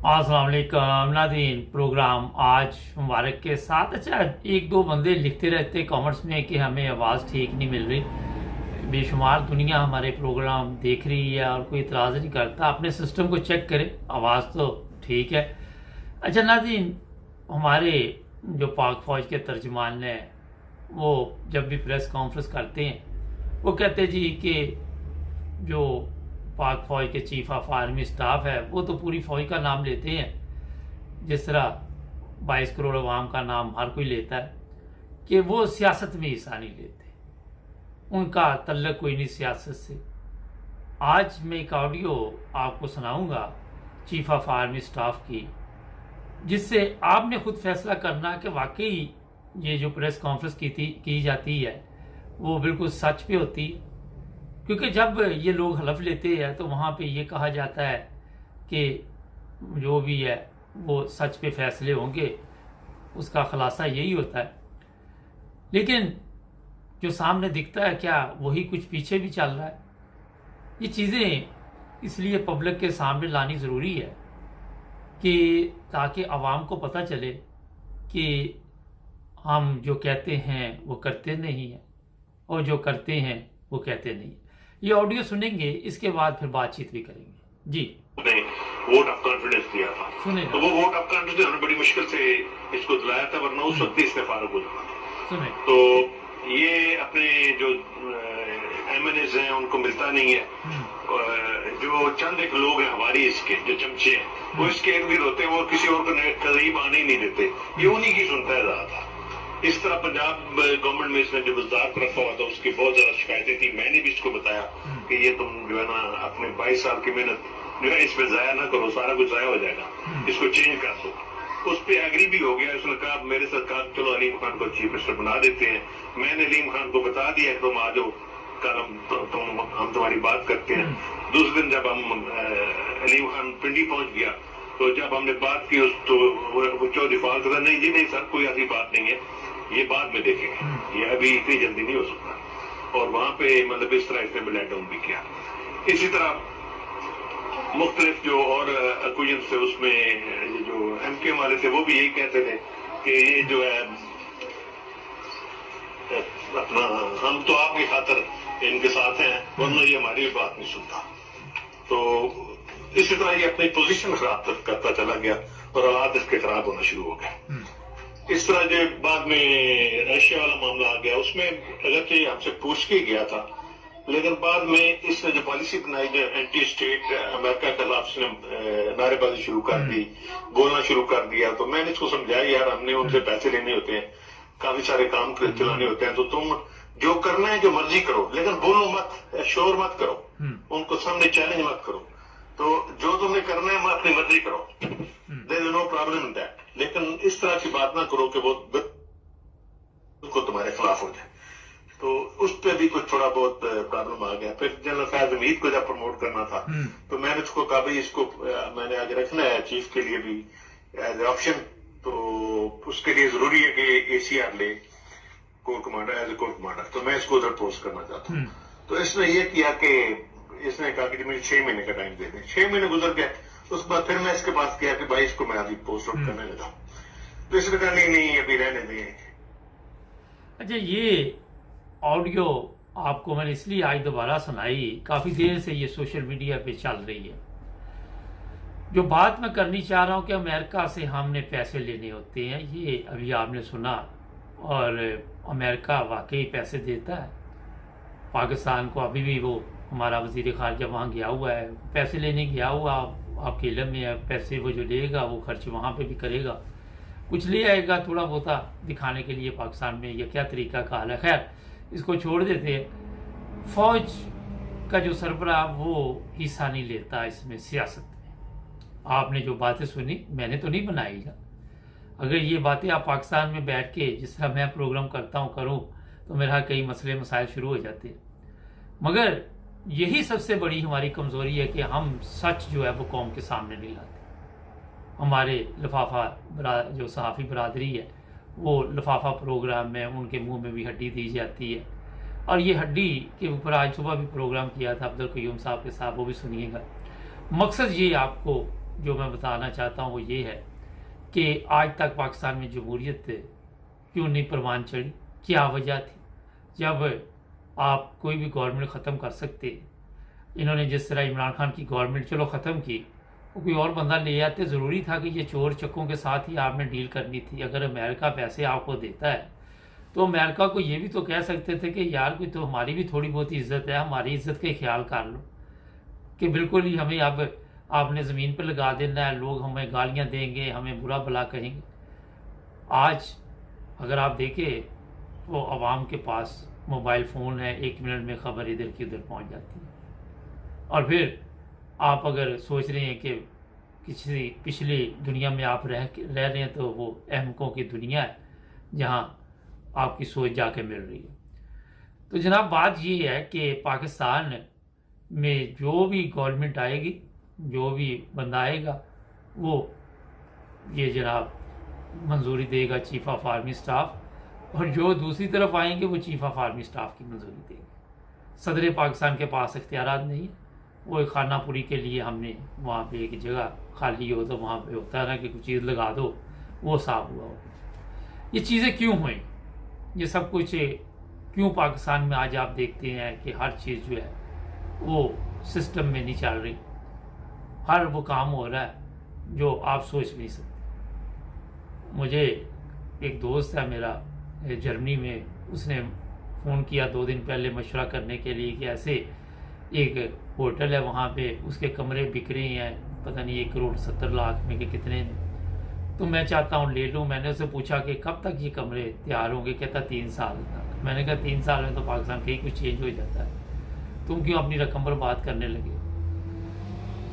अस्सलाम वालेकुम नाज़रीन। प्रोग्राम आज मुबारक के साथ। अच्छा, एक दो बंदे लिखते रहते कमेंट्स में कि हमें आवाज़ ठीक नहीं मिल रही। बेशुमार दुनिया हमारे प्रोग्राम देख रही है और कोई इतराज़ नहीं करता। अपने सिस्टम को चेक करें, आवाज़ तो ठीक है। अच्छा नाज़रीन, हमारे जो पाक फ़ौज के तर्जमान हैं वो जब भी प्रेस कॉन्फ्रेंस करते हैं वो कहते जी कि जो पाक फौज के चीफ ऑफ आर्मी स्टाफ है वो तो पूरी फौज का नाम लेते हैं, जिस तरह 22 करोड़ अवाम का नाम हर कोई लेता है, कि वो सियासत में हिस्सा नहीं लेते, उनका तल्लक कोई नहीं सियासत से। आज मैं एक ऑडियो आपको सुनाऊंगा चीफ ऑफ आर्मी स्टाफ की, जिससे आपने खुद फैसला करना कि वाकई ये जो प्रेस कॉन्फ्रेंस की जाती है वो बिल्कुल सच पे होती है। क्योंकि जब ये लोग हलफ लेते हैं तो वहाँ पे ये कहा जाता है कि जो भी है वो सच पे फैसले होंगे, उसका खुलासा यही होता है। लेकिन जो सामने दिखता है क्या वही कुछ पीछे भी चल रहा है। ये चीज़ें इसलिए पब्लिक के सामने लानी ज़रूरी है कि ताकि आवाम को पता चले कि हम जो कहते हैं वो करते नहीं हैं और जो करते हैं वो कहते नहीं हैं। ये ऑडियो सुनेंगे, इसके बाद फिर बातचीत भी करेंगे। जी, वोट ऑफ कॉन्फिडेंस दिया था, सुने तो वो वोट ऑफ कॉन्फिडेंस हमने बड़ी मुश्किल से इसको दिलाया था, वरना उस वक्त इसने फारूक हो जाना। सुने तो ये अपने जो एमएनएस हैं उनको मिलता नहीं है। जो चंद एक लोग हैं हमारी इसके जो चमचे हैं वो इसके इर्द गिर्द होते हैं, वो किसी और को करीब आने ही नहीं देते, ये उन्हीं की सुनता है ज्यादा। इस तरह पंजाब गवर्नमेंट में इसने जो बुजदार रखा हुआ था उसकी बहुत ज्यादा शिकायतें थी। मैंने भी इसको बताया कि ये तुम जो है ना अपने 22 साल की मेहनत जो है इसमें जाया ना करो, सारा कुछ जाया हो जाएगा, इसको चेंज कर दो। उस पर एग्री भी हो गया। उसने कहा मेरे साथ कहा चलो अलीम खान को चीफ मिनिस्टर बना देते हैं। मैंने अलीम खान को बता दिया तुम आ जाओ, कल हम तुम्हारी बात करते हैं। दूसरे दिन जब हम अलीम खान पिंडी पहुंच गया तो जब हमने बात की उस तो वो चौधरी फाल था, नहीं जी नहीं सर कोई ऐसी बात नहीं है, ये बाद में देखेंगे, ये अभी इतनी जल्दी नहीं हो सकता। और वहां पे मतलब इस तरह इसने लेट डाउन भी किया। इसी तरह मुख्तलिफ जो और अकुयन से उसमें जो एमके वाले थे वो भी यही कहते थे कि ये जो है अपना हम तो आपकी खातर इनके साथ हैं, वरना ये हमारी भी बात नहीं सुनता। तो इसी तरह ये अपनी पोजीशन खराब करता चला गया और हालात इसके खराब होना शुरू हो गए। इस तरह जो बाद में रशिया वाला मामला आ गया, उसमें अगर ये हमसे पूछ के गया था, लेकिन बाद में इसने जो पॉलिसी बनाई जो एंटी स्टेट अमेरिका के खिलाफ इसने नारेबाजी शुरू कर दी, बोलना शुरू कर दिया। तो मैंने इसको समझाया यार हमने उनसे पैसे लेने होते हैं, काफी सारे काम चलाने होते हैं, तो तुम जो करना है जो मर्जी करो, लेकिन बोलो मत, शोर मत करो, उनको सामने चैलेंज मत करो। तो जो तुमने करना है अपनी मर्जी करो, there is no problem in that, लेकिन इस तरह की बात ना करो कि वो को तुम्हारे खिलाफ हो जाए। तो उस पर भी कुछ थोड़ा बहुत प्रॉब्लम आ गया। फिर जनरल फैज हमीद को जब प्रमोट करना था तो मैंने उसको कहा भाई इसको मैंने आगे रखना है चीफ के लिए भी एज ए ऑप्शन, तो उसके लिए जरूरी है कि एसीआर ले corps commander as a corps commander, तो मैं इसको उधर पोस्ट करना चाहता हूँ। तो इसने ये किया कि इसने कहा कि मुझे 6 महीने का टाइम दे दें। 6 महीने गुजर गए, उसके बाद फिर मैं इसके पास किया कि भाई इसको मैं अभी पोस्ट आउट करने लगा, तो इसने कहा नहीं अभी रहने दें। अच्छा, ये ऑडियो आपको मैंने इसलिए आज दोबारा सुनाई, काफ़ी देर से ये सोशल मीडिया पे चल रही है। जो बात मैं करनी चाह रहा हूँ कि अमेरिका से हमने पैसे लेने होते हैं, ये अभी आपने सुना, और अमेरिका वाकई पैसे देता है पाकिस्तान को। अभी भी वो हमारा वज़ीर ख़ारजा वहाँ गया हुआ है, पैसे लेने गया हुआ, आपके इल्म में है, पैसे वो जो लेगा वो खर्च वहाँ पे भी करेगा, कुछ ले आएगा थोड़ा बहुता दिखाने के लिए पाकिस्तान में ये क्या तरीका का हाल है। खैर इसको छोड़ देते हैं। फ़ौज का जो सरबराह वो हिस्सा नहीं लेता इसमें, सियासत में। आपने जो बातें सुनी मैंने तो नहीं बनाई ना। अगर ये बातें आप पाकिस्तान में बैठ के जिस तरह मैं प्रोग्राम करता हूँ करूँ तो मेरा कई मसले मसाइल शुरू हो जाते हैं। मगर यही सबसे बड़ी हमारी कमज़ोरी है कि हम सच जो है वो कौम के सामने नहीं लाते। हमारे लिफाफा जो सहाफ़ी बरादरी है वो लिफाफा प्रोग्राम में उनके मुंह में भी हड्डी दी जाती है, और ये हड्डी के ऊपर आज सुबह भी प्रोग्राम किया था अब्दुल कयूम साहब के साथ, वो भी सुनिएगा। मकसद ये आपको जो मैं बताना चाहता हूँ वो ये है कि आज तक पाकिस्तान में जमहूरियत क्यों नहीं परवान चढ़ी, क्या वजह थी। जब आप कोई भी गवर्नमेंट ख़त्म कर सकते, इन्होंने जिस तरह इमरान खान की गवर्नमेंट चलो ख़त्म की, वो कोई और बंदा ले आते। ज़रूरी था कि ये चोर चक्कों के साथ ही आपने डील करनी थी। अगर अमेरिका पैसे आपको देता है तो अमेरिका को ये भी तो कह सकते थे कि यार कोई तो हमारी भी थोड़ी बहुत इज्जत है, हमारी इज्जत का ख्याल कर लो, कि बिल्कुल ही हमें अब आपने ज़मीन पर लगा देना है, लोग हमें गालियाँ देंगे, हमें बुरा भला कहेंगे। आज अगर आप देखें तो आवाम के पास मोबाइल फ़ोन है, 1 मिनट में ख़बर इधर की उधर पहुँच जाती है। और फिर आप अगर सोच रहे हैं कि किसी पिछली दुनिया में आप रह रहे हैं तो वो अहमकों की दुनिया है जहाँ आपकी सोच जाके मिल रही है। तो जनाब बात ये है कि पाकिस्तान में जो भी गवर्नमेंट आएगी, जो भी बंदा आएगा, वो ये जनाब मंजूरी देगा चीफ ऑफ आर्मी स्टाफ, और जो दूसरी तरफ आएंगे वो चीफ ऑफ आर्मी स्टाफ की मंजूरी देंगे। सदर पाकिस्तान के पास इख्तियारात नहीं है। वो एक खानापुरी के लिए हमने वहाँ पे एक जगह खाली हो तो वहाँ पे होता है ना कि कुछ चीज़ लगा दो, वो साफ हुआ हो। ये चीज़ें क्यों हुई, ये सब कुछ क्यों पाकिस्तान में आज आप देखते हैं कि हर चीज़ जो है वो सिस्टम में नहीं चल रही, हर वो काम हो रहा है जो आप सोच नहीं सकते। मुझे एक दोस्त है मेरा जर्मनी में, उसने फ़ोन किया 2 दिन पहले मशवरा करने के लिए कि ऐसे एक होटल है वहाँ पे, उसके कमरे बिक रहे हैं पता नहीं 1,70,00,000 में कि कितने में, तो मैं चाहता हूँ ले लूँ। मैंने उससे पूछा कि कब तक ये कमरे तैयार होंगे, कहता 3 साल तक। मैंने कहा 3 साल में तो पाकिस्तान कहीं कुछ चेंज हो जाता है, तुम क्यों अपनी रकम पर बात करने लगे।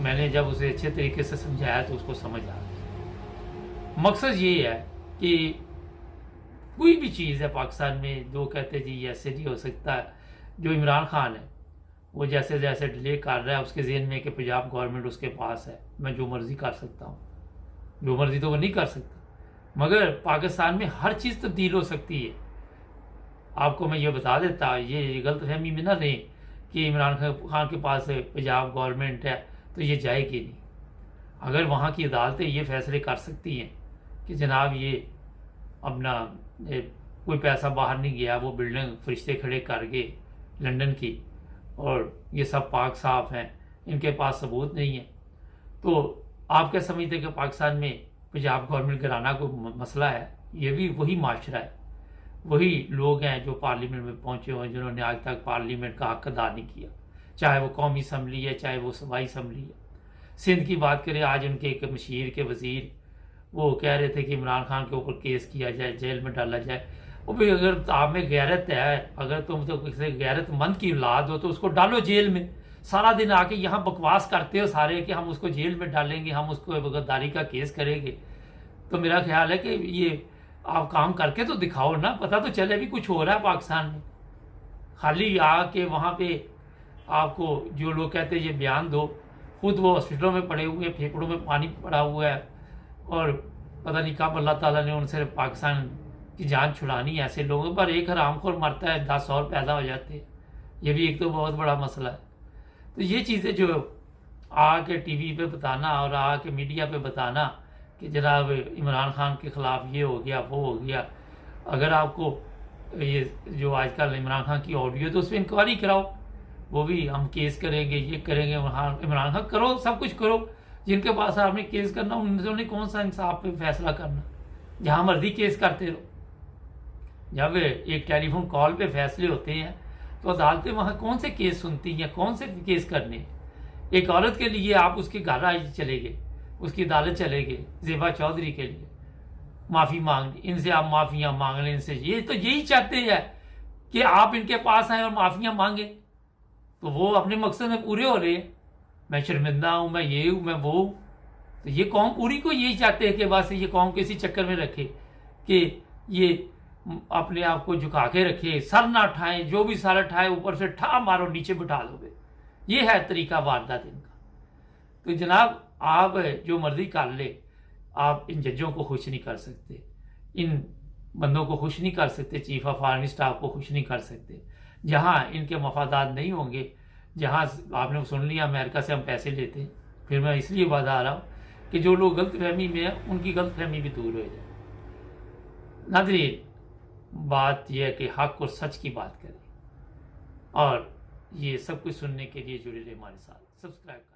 मैंने जब उसे अच्छे तरीके से समझाया तो उसको समझ आ गया। मकसद ये है कि कोई भी चीज़ है पाकिस्तान में, जो कहते जी ये ऐसे नहीं हो सकता। जो इमरान खान है वो जैसे जैसे डिले कर रहा है, उसके जहन में कि पंजाब गवर्नमेंट उसके पास है, मैं जो मर्जी कर सकता हूँ। जो मर्जी तो वो नहीं कर सकता, मगर पाकिस्तान में हर चीज़ तब्दील हो सकती है। आपको मैं ये बता देता, ये गलतफहमी में ना रहें कि इमरान खान के पास पंजाब गवर्नमेंट है तो ये जाएगी नहीं। अगर वहाँ की अदालतें ये फैसले कर सकती हैं कि जनाब ये अपना कोई पैसा बाहर नहीं गया, वो बिल्डिंग फरिश्ते खड़े कर गए लंदन की, और ये सब पाक साफ हैं, इनके पास सबूत नहीं है, तो आप क्या समझते हैं कि पाकिस्तान में पंजाब गवर्नमेंट घराना कोई मसला है? ये भी वही माशरा है, वही लोग हैं जो पार्लियामेंट में पहुंचे हुए हैं, जिन्होंने आज तक पार्लियामेंट का हक अदा नहीं किया, चाहे वो कौमी असम्बली है, चाहे वो सूबाई असम्बली है। सिंध की बात करें, आज उनके एक मशीर के वजीर वो कह रहे थे कि इमरान खान के ऊपर केस किया जाए, जेल में डाला जाए। वो भाई अगर आप में गैरत है, अगर तुम तो किसी गैरतमंद की औलाद हो तो उसको डालो जेल में। सारा दिन आके यहाँ बकवास करते हो सारे कि हम उसको जेल में डालेंगे, हम उसको गद्दारी का केस करेंगे। तो मेरा ख्याल है कि ये आप काम करके तो दिखाओ ना, पता तो चले भी कुछ हो रहा है पाकिस्तान में। खाली आके वहाँ पे आपको जो लोग कहते हैं ये बयान दो, खुद वो हॉस्पिटलों में पड़े हुए, फेफड़ों में पानी पड़ा हुआ है, और पता नहीं कब अल्लाह ताला ने उनसे पाकिस्तान की जान छुड़ानी है। ऐसे लोगों पर एक हरामखोर मरता है, 10 और पैदा हो जाते हैं, ये भी एक तो बहुत बड़ा मसला है। तो ये चीज़ें जो आके टीवी पे बताना और आके मीडिया पे बताना कि जनाब इमरान खान के ख़िलाफ़ ये हो गया वो हो गया, अगर आपको ये जो आजकल इमरान खान की ऑडियो तो उस पर इंक्वायरी कराओ, वो भी हम केस करेंगे, ये करेंगे, इमरान खान करो, सब कुछ करो। जिनके पास आपने केस करना उन्होंने कौन सा इंसाफ पे फैसला करना, जहाँ मर्जी केस करते रहो। जब एक टेलीफोन कॉल पे फैसले होते हैं तो अदालतें वहाँ कौन से केस सुनती हैं, कौन से केस करने हैं। एक औरत के लिए आप उसके घर आए चले गए, उसकी अदालत चले गए, ज़ेबा चौधरी के लिए माफ़ी मांगनी, इनसे आप माफ़ियाँ मांग लें, इनसे ये तो यही चाहते हैं कि आप इनके पास आए और माफ़ियाँ मांगे, तो वो अपने मकसद में पूरे हो रहे हैं। मैं शर्मिंदा हूँ, मैं ये हूँ, मैं वो हूँ। तो ये कौम पूरी को यही चाहते हैं कि बस ये कौम किसी चक्कर में रखे कि ये अपने आप को झुका के रखे, सर ना उठाए, जो भी सर उठाए ऊपर से ठा मारो, नीचे बिठा दोगे। ये है तरीका वारदात इनका। तो जनाब आप जो मर्जी कर ले, आप इन जजों को खुश नहीं कर सकते, इन बंदों को खुश नहीं कर सकते, चीफ ऑफ आर्मी स्टाफ को खुश नहीं कर सकते। जहाँ इनके मफादात नहीं होंगे, जहाँ आपने सुन लिया अमेरिका से हम पैसे लेते हैं, फिर मैं इसलिए बता रहा हूँ कि जो लोग गलत फहमी में हैं उनकी गलत फहमी भी दूर हो जाए। नाज़रीन, बात यह है कि हक और सच की बात करें, और ये सब कुछ सुनने के लिए जुड़े रहे हमारे साथ। सब्सक्राइब करें।